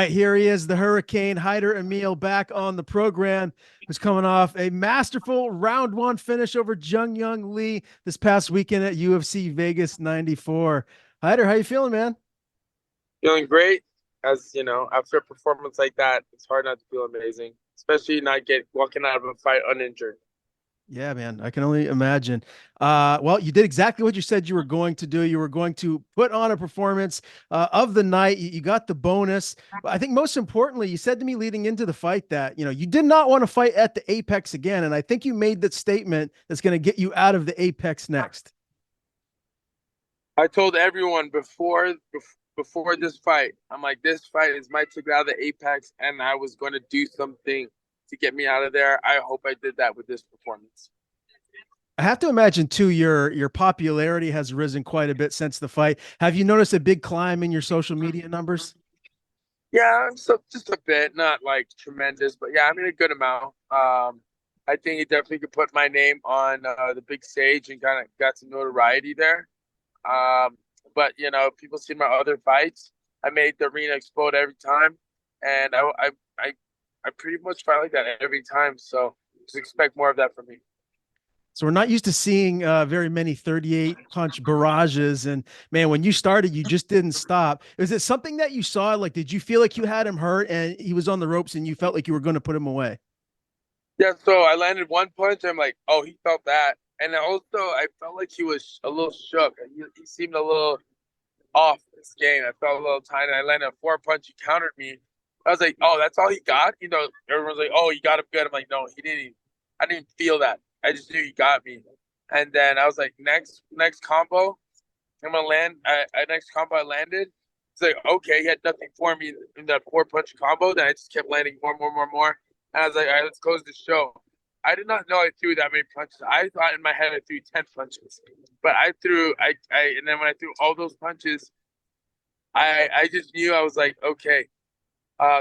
right, here he is, the Hurricane, Hyder Amil, back on the program, who's coming off a masterful round one finish over Jeong Yeong Lee this past weekend at UFC Vegas 94. Hyder, how you feeling, man? Feeling great. As you know, after a performance like that, it's hard not to feel amazing, especially not get walking out of a fight uninjured. Yeah, man, I can only imagine. Well, you did exactly what you said you were going to do. You were going to put on a performance of the night. You got the bonus. But I think most importantly, you said to me leading into the fight that, you did not want to fight at the apex again. And I think you made that statement that's going to get you out of the apex next. I told everyone before this fight, I'm like, this fight is my ticket out of the apex, and I was going to do something to get me out of there. I hope I did that with this performance. I have to imagine too, your popularity has risen quite a bit since the fight. Have you noticed a big climb in your social media numbers? Yeah, so just a bit, not like tremendous, but yeah, I mean a good amount. I think it definitely could put my name on the big stage and kind of got some notoriety there. Um, but people see my other fights. I made the arena explode every time, and I, I pretty much fight like that every time. So just expect more of that from me. So we're not used to seeing very many 38 punch barrages. And man, when you started, you just didn't stop. Is it something that you saw? Like, did you feel like you had him hurt and he was on the ropes and you felt like you were going to put him away? Yeah, so I landed one punch. I'm like, oh, he felt that, and also I felt like he was a little shook. He seemed a little off this game. I felt a little tight, and I landed a four punch. He countered me. I was like, oh, that's all he got. Everyone's like, oh, he got him good. I'm like, no, he didn't. I didn't feel that. I just knew he got me. And then I was like, next combo, I'm gonna land. Next combo I landed. It's like, okay, he had nothing for me in that four punch combo. Then I just kept landing more. And I was like, all right, let's close the show. I did not know I threw that many punches. I thought in my head I threw 10 punches, but and then when I threw all those punches, I just knew. I was like, okay,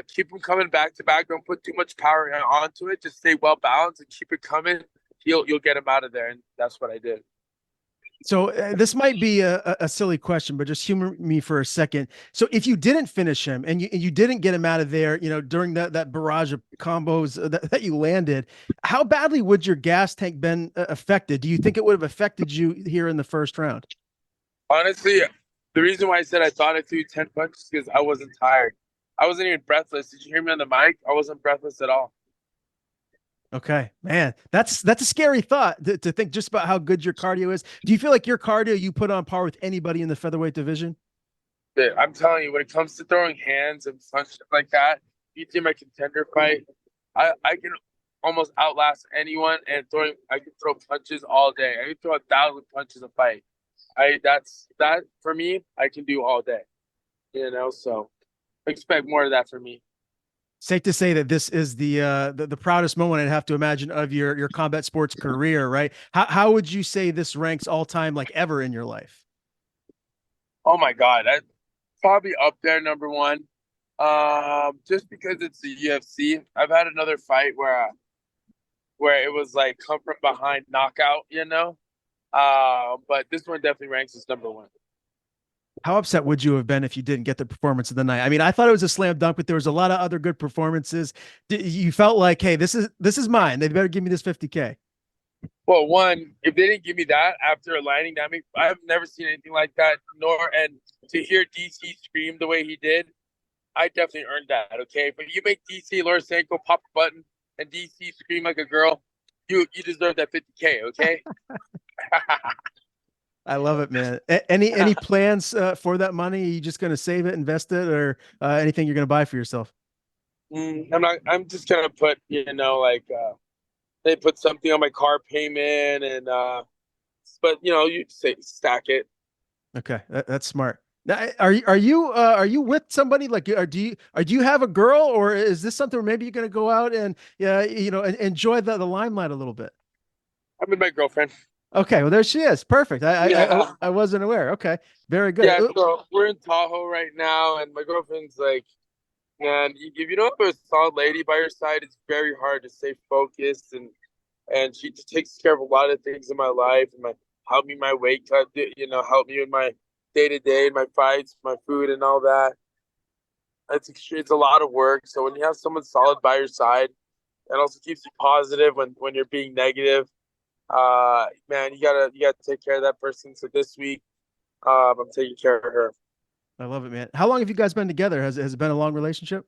keep them coming back to back. Don't put too much power onto it. Just stay well balanced and keep it coming. You'll get him out of there, and that's what I did. So this might be a silly question, but just humor me for a second. So if you didn't finish him and you didn't get him out of there, during that barrage of combos that you landed, how badly would your gas tank been affected? Do you think it would have affected you here in the first round? Honestly, the reason why I said I thought I threw 10 punches is because I wasn't tired. I wasn't even breathless. Did you hear me on the mic? I wasn't breathless at all. Okay, man, that's a scary thought to think just about how good your cardio is. Do you feel like your cardio you put on par with anybody in the featherweight division? But I'm telling you, when it comes to throwing hands and fun stuff like that, you see my contender fight, I can almost outlast anyone, and I can throw punches all day. I can throw 1,000 punches a fight. I that's that for me. I can do all day. So expect more of that from me. Safe to say that this is the proudest moment I'd have to imagine of your combat sports career, right? How would you say this ranks all time, like ever in your life? Oh my God, that's probably up there number one. Just because it's the UFC. I've had another fight where it was like come from behind knockout. But this one definitely ranks as number one. How upset would you have been if you didn't get the performance of the night? I mean, I thought it was a slam dunk, but there was a lot of other good performances. You felt like, hey, this is mine. They better give me this 50K. Well, one, if they didn't give me that after aligning that, I mean, I've never seen anything like that. And to hear DC scream the way he did, I definitely earned that. Okay, but you make DC Lorisenko pop a button and DC scream like a girl, you deserve that 50K. Okay. I love it, man. Any plans for that money? Are you just going to save it, invest it, or anything you're going to buy for yourself? I'm not. I'm just gonna put, like they put something on my car payment, and but you say stack it. Okay, that's smart. Now, are you with somebody like do you have a girl or is this something where maybe you're going to go out and yeah enjoy the limelight a little bit? I'm with my girlfriend. Okay, well there she is. Perfect. I Yeah, I wasn't aware. Okay, very good. yeah. So we're in Tahoe right now, and my girlfriend's like, man, if you don't have a solid lady by your side, it's very hard to stay focused, and she just takes care of a lot of things in my life, and my help me my weight cut, help me with my day to day, my fights, my food, and all that. It's a lot of work. So when you have someone solid by your side, it also keeps you positive when you're being negative. Man, you gotta take care of that person. So this week, I'm taking care of her. I love it, man. How long have you guys been together? Has it been a long relationship?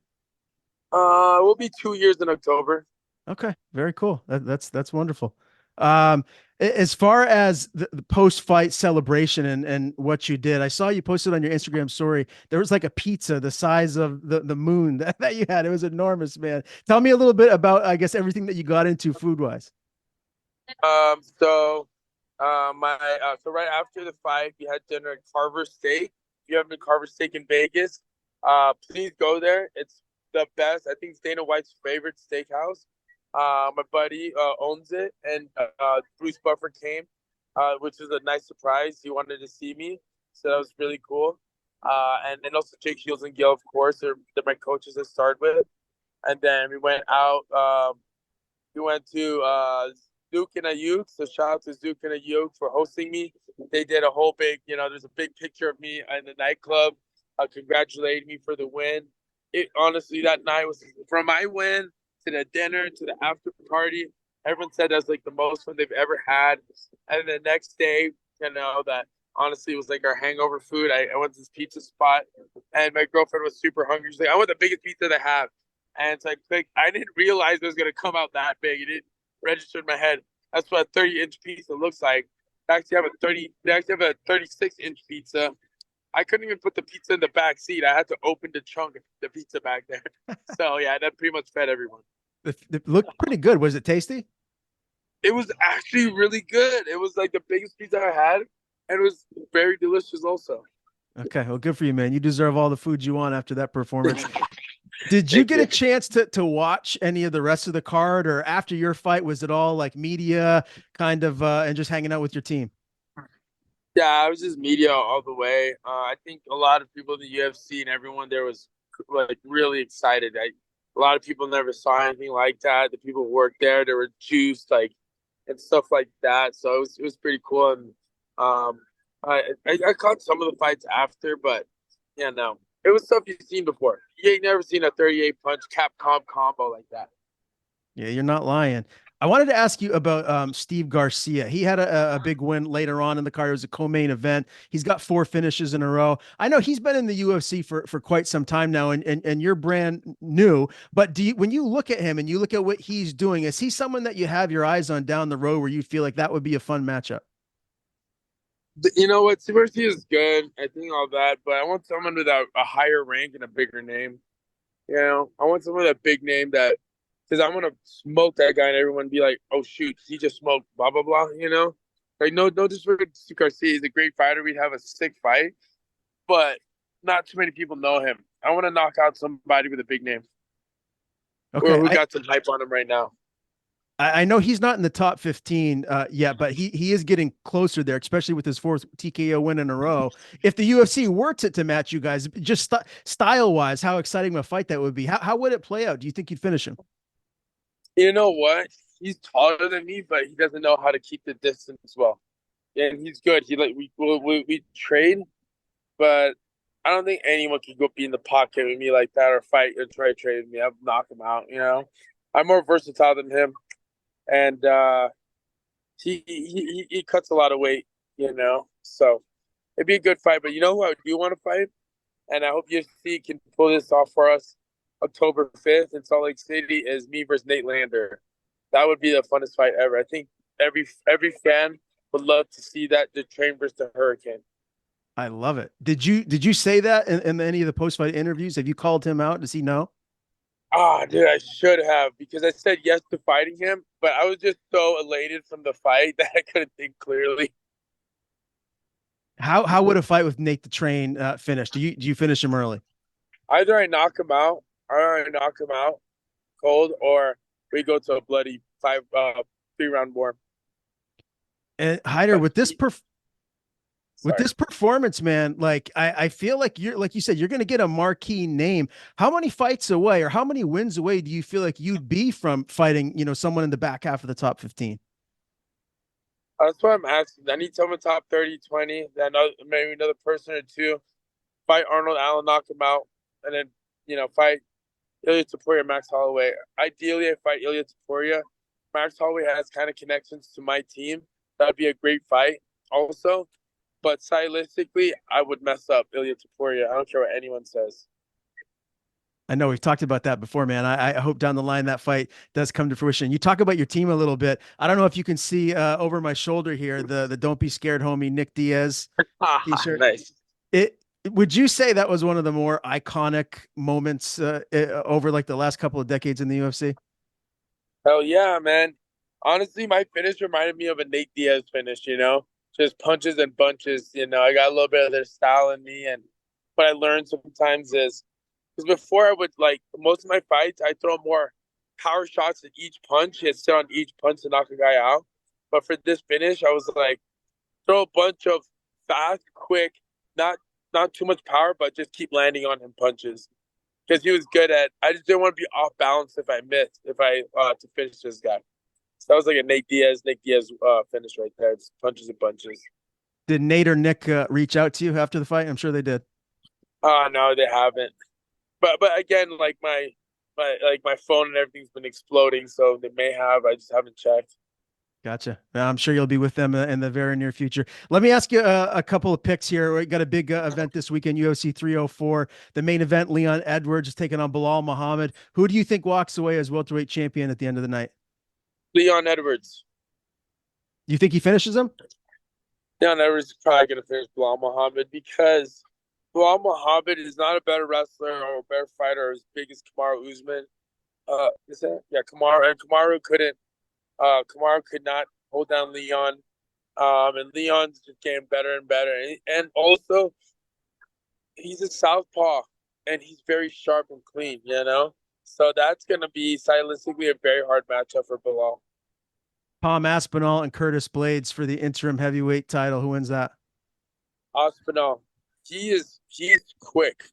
We'll be 2 years in October. Okay, very cool. That's wonderful. Um, as far as the post-fight celebration and what you did, I saw you posted on your Instagram story. There was like a pizza the size of the moon that you had. It was enormous, man. Tell me a little bit about, I guess, everything that you got into food-wise. So, so right after the fight, we had dinner at Carver Steak. If you haven't been Carver Steak in Vegas, please go there. It's the best. I think it's Dana White's favorite steakhouse. My buddy owns it, and Bruce Buffer came, which was a nice surprise. He wanted to see me, so that was really cool. And also Jake Shields and Gil, of course, they're my coaches to start with. And then we went out. We went to Duke and Ayuk. So shout out to Duke and Ayuk for hosting me. They did a whole big, there's a big picture of me in the nightclub, congratulating me for the win. It honestly, that night was from my win to the dinner to the after party. Everyone said that's like the most fun they've ever had. And the next day, that honestly was like our hangover food. I went to this pizza spot, and my girlfriend was super hungry. She's like, "I want the biggest pizza they have." And it's like I didn't realize it was gonna come out that big. It didn't register in my head. That's what a 30-inch pizza looks like. They actually have a 36-inch pizza. I couldn't even put the pizza in the back seat. I had to open the trunk and put the pizza back there. So yeah, that pretty much fed everyone. It looked pretty good. Was it tasty? It was actually really good. It was like the biggest pizza I had, and it was very delicious also. Okay, well, good for you, man. You deserve all the food you want after that performance. Did you Thank get a you. chance to watch any of the rest of the card, or after your fight, was it all like media kind of and just hanging out with your team? Yeah, I was just media all the way. I think a lot of people in the UFC and everyone there was like really excited. A lot of people never saw anything like that. The people who worked there, they were juiced, like and stuff like that. So it was pretty cool. And I caught some of the fights after, but yeah, no, it was stuff you've seen before. You ain't never seen a 38 punch cap combo like that. Yeah, you're not lying. I wanted to ask you about Steve Garcia. He had a big win later on in the card. It was a co-main event. He's got 4 finishes in a row. I know he's been in the UFC for quite some time now, and you're brand new. But when you look at him and you look at what he's doing, is he someone that you have your eyes on down the road where you feel like that would be a fun matchup? You know what? Diversity is good. I think all that, but I want someone with a higher rank and a bigger name. I want someone with a big name that, because I want to smoke that guy and everyone be like, "Oh shoot, he just smoked blah blah blah." Like no disrespect to Garcia, he's a great fighter. We'd have a sick fight, but not too many people know him. I want to knock out somebody with a big name or Okay, who got some hype on him right now. I know he's not in the top 15 yet, but he is getting closer there, especially with his fourth TKO win in a row. If the UFC were to match you guys, just style wise, how exciting of a fight that would be. How would it play out? Do you think you'd finish him? You know what? He's taller than me, but he doesn't know how to keep the distance well. Yeah, and he's good. He like we trade, but I don't think anyone can go be in the pocket with me like that or fight or try to trade with me. I'll knock him out. I'm more versatile than him, and he cuts a lot of weight. So it'd be a good fight. But you know who I do want to fight, and I hope UFC can pull this off for us. October 5th in Salt Lake City is me versus Nate Landwehr. That would be the funnest fight ever. I think every fan would love to see that the train versus the Hurricane. I love it. Did you say that in any of the post fight interviews? Have you called him out? Does he know? Dude, I should have because I said yes to fighting him, but I was just so elated from the fight that I couldn't think clearly. How would a fight with Nate the Train finish? Do you finish him early? Either I knock him out, cold, or we go to a bloody 3-round war. And Hyder, But with this he, with sorry. this performance, man, like I feel like you're like you said, you're gonna get a marquee name. How many fights away or how many wins away do you feel like you'd be from fighting, someone in the back half of the top 15? That's what I'm asking. I need someone top 30, 20, then maybe another person or two. Fight Arnold Allen, knock him out, and then fight Ilya Taporia, Max Holloway. Ideally, I fight Ilya Taporia. Max Holloway has kind of connections to my team. That'd be a great fight, also. But stylistically, I would mess up Ilya Taporia. I don't care what anyone says. I know we've talked about that before, man. I hope down the line that fight does come to fruition. You talk about your team a little bit. I don't know if you can see over my shoulder here the "Don't Be Scared, Homie" Nick Diaz t-shirt. Nice. It would you say that was one of the more iconic moments over like the last couple of decades in the UFC? Hell yeah, man. Honestly, my finish reminded me of a Nate Diaz finish. Just punches and bunches. I got a little bit of their style in me. And what I learned sometimes is because before I would like most of my fights, I throw more power shots at each punch and sit on each punch to knock a guy out. But for this finish, I was like, throw a bunch of fast, quick, not not too much power, but just keep landing on him punches because he was good at. I just didn't want to be off balance if I missed, if I to finish this guy. So that was like a Nick Diaz finish right there. It's punches and bunches. Did Nate or Nick reach out to you after the fight? I'm sure they did. No, they haven't. But again, like my phone and everything's been exploding, so they may have. I just haven't checked. Gotcha. I'm sure you'll be with them in the very near future. Let me ask you a couple of picks here. We got a big event this weekend, UFC 304. The main event, Leon Edwards is taking on Bilal Muhammad. Who do you think walks away as welterweight champion at the end of the night? Leon Edwards. You think he finishes him? Leon Edwards is probably gonna finish Bilal Muhammad because Bilal Muhammad is not a better wrestler or a better fighter as big as Kamaru Usman. Is that? Yeah, Kamaru couldn't. Kamaru could not hold down Leon. And Leon's just getting better and better. And also, he's a southpaw, and he's very sharp and clean. So that's gonna be stylistically a very hard matchup for Bilal. Palm Aspinall and Curtis Blades for the interim heavyweight title. Who wins that? Aspinall, he's quick.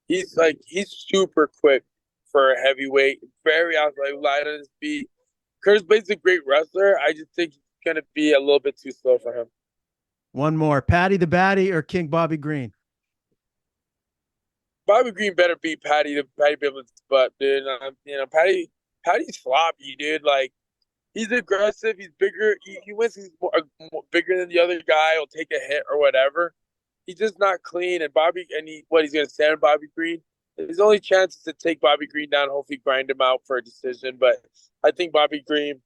He's super quick for a heavyweight. Very athletic, light on his feet. Curtis Blades is a great wrestler. I just think he's gonna be a little bit too slow for him. One more. Patty the Batty or King Bobby Green? Bobby Green better beat Patty Bivens, but dude, Patty's floppy, dude. Like he's aggressive. He's bigger. He wins. He's more bigger than the other guy. He'll take a hit or whatever. He's just not clean. And he's gonna stand on Bobby Green. His only chance is to take Bobby Green down. Hopefully, grind him out for a decision. But I think Bobby Green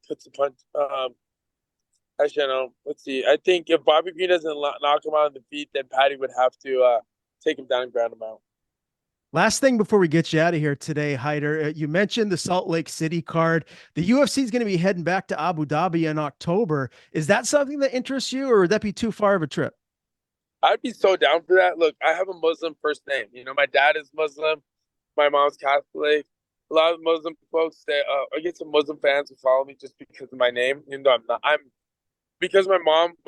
puts a punch. Actually, I don't know. Let's see. I think if Bobby Green doesn't knock him out on the feet, then Patty would have to take him down and ground him out. Last thing before we get you out of here today, Hyder, you mentioned the Salt Lake City card. The UFC is going to be heading back to Abu Dhabi in October. Is that something that interests you, or would that be too far of a trip? I'd be so down for that. Look, I have a Muslim first name. My dad is Muslim. My mom's Catholic. A lot of Muslim folks that I get some Muslim fans who follow me just because of my name. Even though I'm not, because my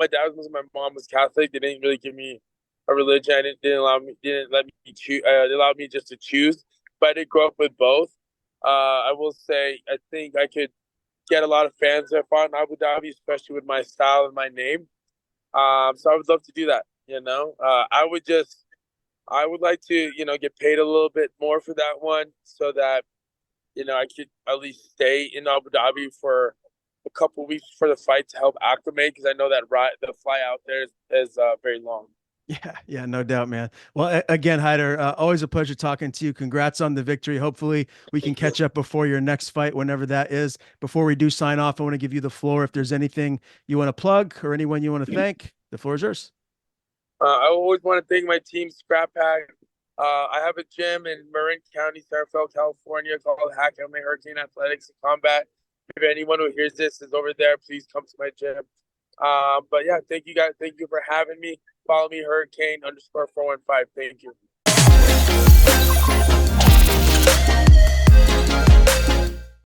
dad was Muslim, my mom was Catholic. They didn't really give me a religion. Didn't let me choose. They allowed me just to choose. But I did grow up with both. I will say, I think I could get a lot of fans that fought in Abu Dhabi, especially with my style and my name. So I would love to do that. I would like to, get paid a little bit more for that one so that, I could at least stay in Abu Dhabi for a couple of weeks for the fight to help acclimate because I know that the fly out there is very long. Yeah, no doubt, man. Well, again, Hyder, always a pleasure talking to you. Congrats on the victory. Hopefully, we can catch up before your next fight, whenever that is. Before we do sign off, I want to give you the floor. If there's anything you want to plug or anyone you want to thank, the floor is yours. I always want to thank my team, Scrap Pack. I have a gym in Marin County, Fairfield, California called Hack MMA Hurricane Athletics and Combat. If anyone who hears this is over there, please come to my gym. But yeah, thank you guys. Thank you for having me. Follow me, Hurricane _415. Thank you.